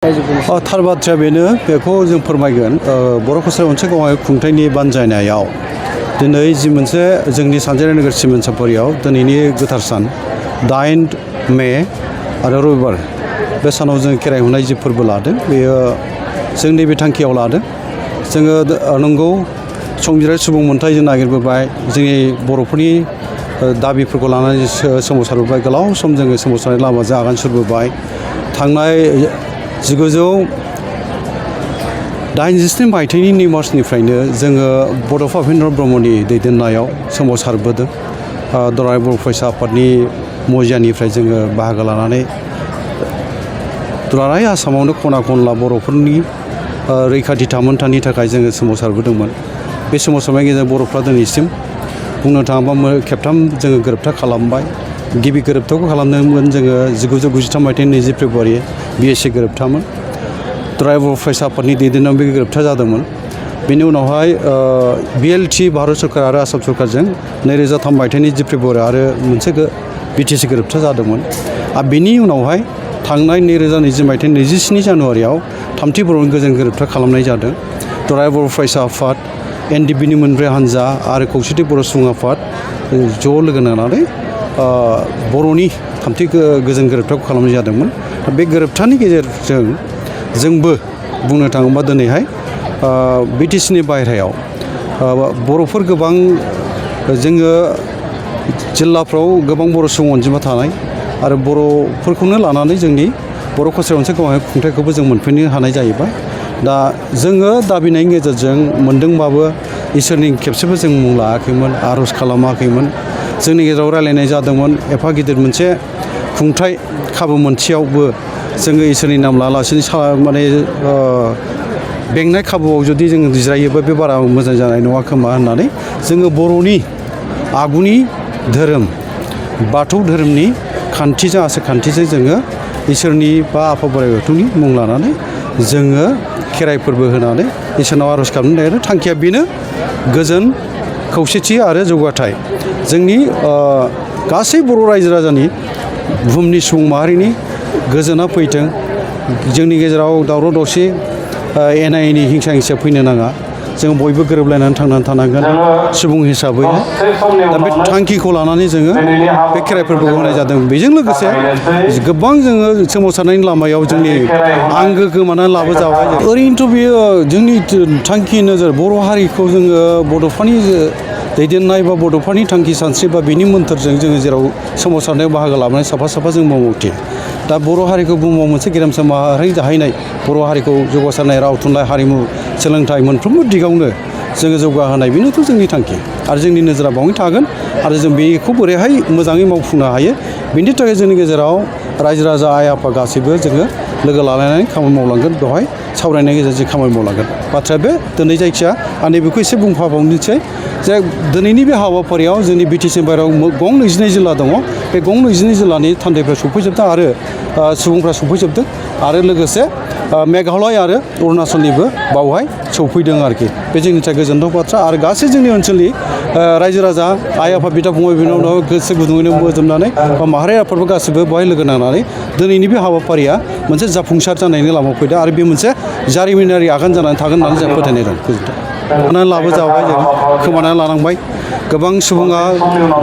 थार बाथ्राया बेनो बेखौ जों फोरमायगोन बर' कसारि अनसायगावआव खुंथायनि बानजायनायाव दिनै जि मोनसे जोंनि सानजारि नोगोर सिमेन्ट सापरियाव दिनैनि गोथार सान 8 मे आरो रबिबार बे सानाव जों खेराइ होनाय जि फोरबो लादों बेयो जोंनि बे थांखियाव लादों जोङो नंगौ संजिराय सुबुं मोनथाय जों नागिरबोबाय जोंनि बर'फोरनि दाबिफोरखौ लानानै सोमावसारबोबाय गोलाव सम जोङो सोमावसारनाय लामाजों आगान सुरबोबाय थांनाय 1987 मायथाइनि 2 मार्चनिफ्रायनो जोङो बड'फा उपेन्द्र ब्रह्मनि दैदेननायाव सोमावसारबोदों दुलाराय बर' फरायसा आफादनि मजियानिफ्राय जोङो बाहागो लानानै दुलाराय आसामावनो खना खनला बर'फोरनि रैखाथि थामोनथानि थाखाय जोङो सोमावसारबोदोंमोन बे सोमावसारनायनि गेजेरजों बर'फ्रा दिनैसिम बुंनो थाङोबा खेबथाम जोङो गोरोबथा खालामबाय गिबि गोरोबथाखौ खालामदोंमोन जोङो 1993 मायथाइनि 20 फेब्रुवारि BSC गोरोबथामोन दुलाराय बर' फरायसा आफादनि दैदेननायाव बे गोरोबथा जादोंमोन बेनि उनावहाय BLT भारत सरकार आरो आसाम सरकारजों 2003 मायथाइनि 10 फेब्रुवारि आरो मोनसे BTC गोरोबथा जादोंमोन आरो बेनि उनावहाय थांनाय 2020 मायथाइनि 27 जानुवारियाव थामथि बर'नि गोजोन गोरोबथा खालामनाय जादों दुलाराय बर' फरायसा आफाद NDPनि मोनब्रै हानजा आरो खौसेथि बर' सुबुं आफाद ज' लोगो नांनानै बर'नि थामथि गोजोन गोरोबथाखौ खालामनाय जादोंमोन बे गोरोबथानि गेजेरजों जोंबो बुंनो थाङोबा दिनैहाय BTCनि बायह्रायाव बर'फोर गोबां जोङो जिल्लाफ्राव गोबां बर' सुबुं अनजिमा थानाय आरो बर'फोरखौनो लानानै जोंनि बर' कसारि अनसायगावआव खुंथायखौबो जों मोनफैनो हानाय जाहैबाय दा जोङो दाबिनायनि गेजेरजों मोनदोंबाबो इसोरनि खेबसेबो जों मुं लायाखैमोन आर'ज खालामाखैमोन जोंनि गेजेराव रायलायनाय जादोंमोन एफा गिदिर मोनसे खुंथाय खाबु मोनसेयावबो जोङो इसोरनि नाम लायालासेनो माने बेंनाय खाबुआव जुदि जों जिरायोबा बे बारा मोजां जानाय नङा खोमा होननानै जोङो बर'नि आगुनि धोरोम बाथौ धोरोमनि खान्थिजों आसार खान्थिजों जोङो इसोरनि बा आफा बोराइ बाथौनि मुं लानानै जोङो खेराइ फोरबो होनानै इसोरनाव आर'ज खालामनो नागिरो थांखिया बेनो गोजोन खौसेथि आरो जौगाथाय जोंनि गासै बर' रायजो राजानि बुहुमनि सुबुं माहारिनि गोजोना फैथों जोंनि गेजेराव दावराव दावसि एना एनि हिंसा हिंसा फैनो नाङा जों बयबो गोरोबलायनानै थांनानै थानांगोन सुबुं हिसाबै दा बे थांखिखौ लानानै जोङो बे खेराइ फोरबोखौ होनाय जादों बेजों लोगोसे गोबां जोङो सोमावसारनायनि लामायाव जोंनि आंगो गोमानानै लाबोजाबाय ओरैनोथ' बेयो जोंनि थांखि नोजोर बर' हारिखौ जोङो बड'फानि दैदेननाय बा बड'फानि थांखि सानस्रि बा बिनि मोन्थोरजों जोङो जेराव सोमावसारनायाव बाहागो लानानै साफा साफा जों मावथि दा बर' हारिखौ बुहुमाव मोनसे गेरेमसा माहारि जाहैनाय बर' हारिखौ जौगासारनाय राव थुनलाइ हारिमु सोलोंथाइ मोनफ्रोमबो दिगावनो जोङो जौगाहोनाय बेनोथ' जोंनि थांखि आरो जोंनि नोजोरा बावनो थागोन आरो जों बेखौ बोरैहाय मोजाङै मावफुंनो हायो बेनि थाखाय जोंनि गेजेराव रायजो राजा आइ आफा गासैबो जोङो लोगो लालायनानै खामानि मावलांगोन बेवहाय सावरायनायनि गेजेरजों खामानि मावलांगोन बाथ्राया बे दिनै जायखिया आं नैबेखौ एसे बुंफाबावनोसै जे दिनैनि बे हाबाफारियाव जोंनि BTC बायह्रायाव गं 22 जिल्ला दङ बे गं 22 जिल्लानि थान्दैफ्रा सफैजोबदों आरो सुबुंफ्रा सफैजोबदों आरो लोगोसे मेघालय आरो अरुणाचलनिबो बावहाय सौफैदों आरोखि बे जोंनि थाखाय गोजोनथाव बाथ्रा आरो गासै जोंनि ओनसोलनि रायजो राजा आइ आफा बिदा फंबाय बिनानाव गोसो गुदुङैनो बोजोबनानै बा माहारि आफादबो गासैबो बेवहाय लोगो नांनानै दिनैनि बे हाबाफारिया मोनसे जाफुंसार जानायनि लामायाव फैदों आरो बे मोनसे जारिमिनारि आगान जानानै थागोन होननानै जों फोथायनाय दं गोजोनथों लाबोजाबाय जों खोमानानै लानांबाय गोबां सुबुङा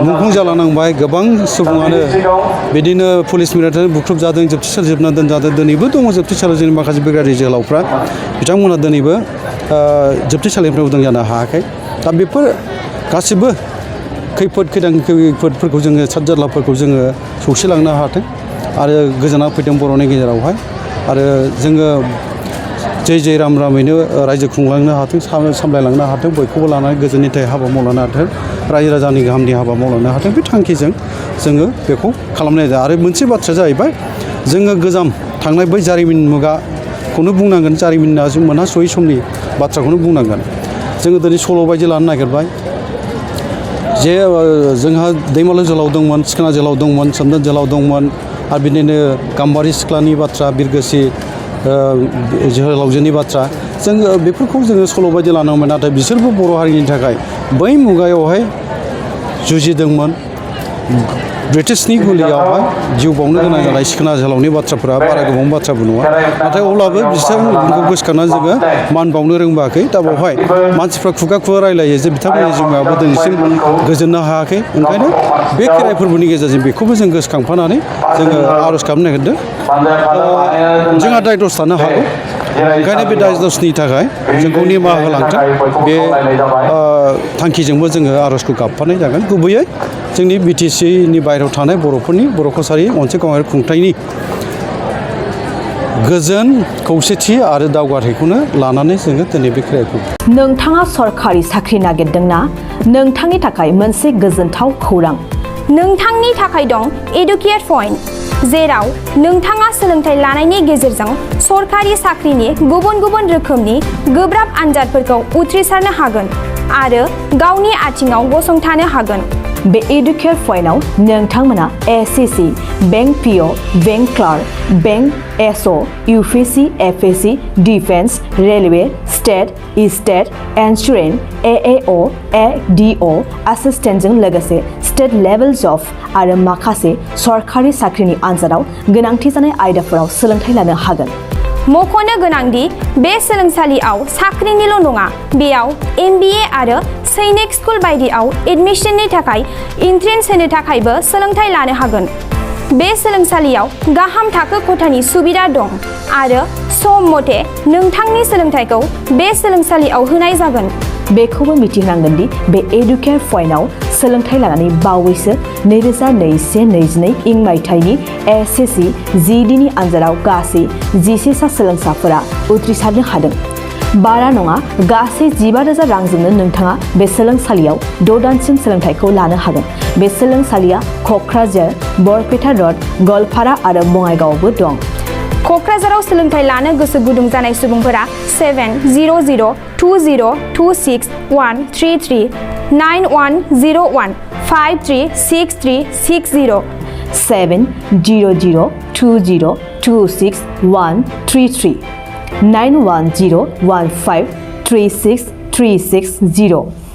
मुंख्लं जालांनांबाय गोबां सुबुङानो बिदिनो पुलिस मिलिटारि बुख्रुबजादों जोबथेसार जोबना दोनजादों दिनैबो दङ जोबथेसालियाव जोंनि माखासे बिग्रायारि जोहोलावफ्रा बिथांमोना दिनैबो जोबथेसालिनिफ्राय उदां जानो हायाखै दा बेफोर गासिबो खैफोदफोरखौ जोङो सादजारलाफोरखौ जोङो सौसिलांनो हाथों आरो गोजोना फैदों बर'नि गेजेरावहाय आरो जोङो जै राम रामैनो रायजो खुंलांनो हाथों सामलायलांनो हाथों बयखौबो लानानै गोजोननि थाखाय हाबा मावलांनो हाथों रायजो राजानि गाहामनि हाबा मावलांनो हाथों बे थांखिजों जोङो बेखौ खालामनाय जायो आरो मोनसे बाथ्राया जाहैबाय जोङो गोजाम थांनाय बै जारिमिन मुगाखौनो बुंनांगोन जारिमिना जों मोनहासयै समनि बाथ्राखौनो बुंनांगोन जोङो दिनै सल' बायदि लानो नागिरबाय जे जोंहा दैमालु जोहोलाव दंमोन सिखोना जोहोलाव दंमोन सोमदोन जोहोलाव दंमोन आरो बिदिनो गाम्बारि सिख्लानि बाथ्रा बिरगोसि जोहोलावजोनि बाथ्रा जोङो बेफोरखौ जोङो सल' बायदि लानांगौमोन नाथाय बिसोरबो बर' हारिनि थाखाय बै मुगायावहाय जुजिदोंमोन ब्रिटिशनि गुलियावहाय जिउ बावनो गोनां जानाय सिखोना जोहोलावनि बाथ्राफोरा बारा गोबां बाथ्राबो नङा नाथाय अब्लाबो बिथांमोनखौ गोसोखांनानै जोङो मान बावनो रोंबाखै दा बेवहाय मानसिफ्रा खुगा खुगा रायलायो जे बिथांमोननि जिउमायाबो दिनैसिम गोजोननो हायाखै ओंखायनो बे खेराइ फोरबोनि गेजेरजों बेखौबो जों गोसोखांफानानै जोङो आर'ज खालामनो नागिरदों जोंहा दाय दस थानो हागौ ओंखायनो बे दाय दसनि थाखाय जोंखौ निमाहा होलांथों बे थांखिजोंबो जोङो आर'जखौ गाबफानाय जागोन गुबैयै जोंनि BTCनि बायहेरायाव थानाय बर'फोरनि बर' कसारि अनसुं गावारि खुंथायनि गोजोन खौसेथि आरो दावगाथायखौनो लानानै जोङो दिनै बे खेराइखौ नोंथाङा सरखारि साख्रि नागिरदोंना नोंथांनि थाखाय मोनसे गोजोनथाव खौरां नोंथांनि थाखाय दं एडुकेट पइन्ट जेराव नोंथाङा सोलोंथाइ लानायनि गेजेरजों सरखारि साख्रिनि गुबुन गुबुन रोखोमनि गोब्राब आनजादफोरखौ उथ्रिसारनो हागोन आरो गावनि आथिङाव गसंथानो हागोन बे एडुकेट पइन्टआव नोंथांमोना SCC bank PO bank clerk bank SO UPC FAC defence railway state insurance AAO ADO एसिस्टेन्टजों लोगोसे स्टेट लेभेल जब आरो माखासे सरखारि साख्रिनि आनजादाव गोनांथि जानाय आयदाफोराव सोलोंथाइ लानो हागोन मख'नो गोनांदि बे सोलोंसालियाव साख्रिनिल' नङा बेयाव MBA आरो सैनिक स्कुल बायदियाव एडमिशननि थाखाय एन्ट्रेन्स होनो थाखायबो सोलोंथाइ लानो हागोन बे सोलोंसालियाव गाहाम थाखो खथानि सुबिदा दं आरो सम मथे नोंथांनि सोलोंथाइखौ बे सोलोंसालियाव होनाय जागोन बेखौबो मिथिनांगोन दि बे एडुकेट पइन्टआव सोलोंथाइ लानानै बावैसो 2021-22 इं मायथाइनि SCC GDनि आनजादाव गासै 11 सा सोलोंसाफोरा उथ्रिसारनो हादों बारा नङा गासै 15,000 रांजोंनो नोंथाङा बे सोलोंसालियाव 6 दानसिम सोलोंथाइखौ लानो हागोन बे सोलोंसालिया क'क्राझार बरपेटा रड गवालपारा आरो बङाइगावआवबो दं क'क्राझाराव सोलोंथाइ लानो गोसो गुदुं जानाय सुबुंफोरा 70020261133 9101 536360 70020261133 9101536360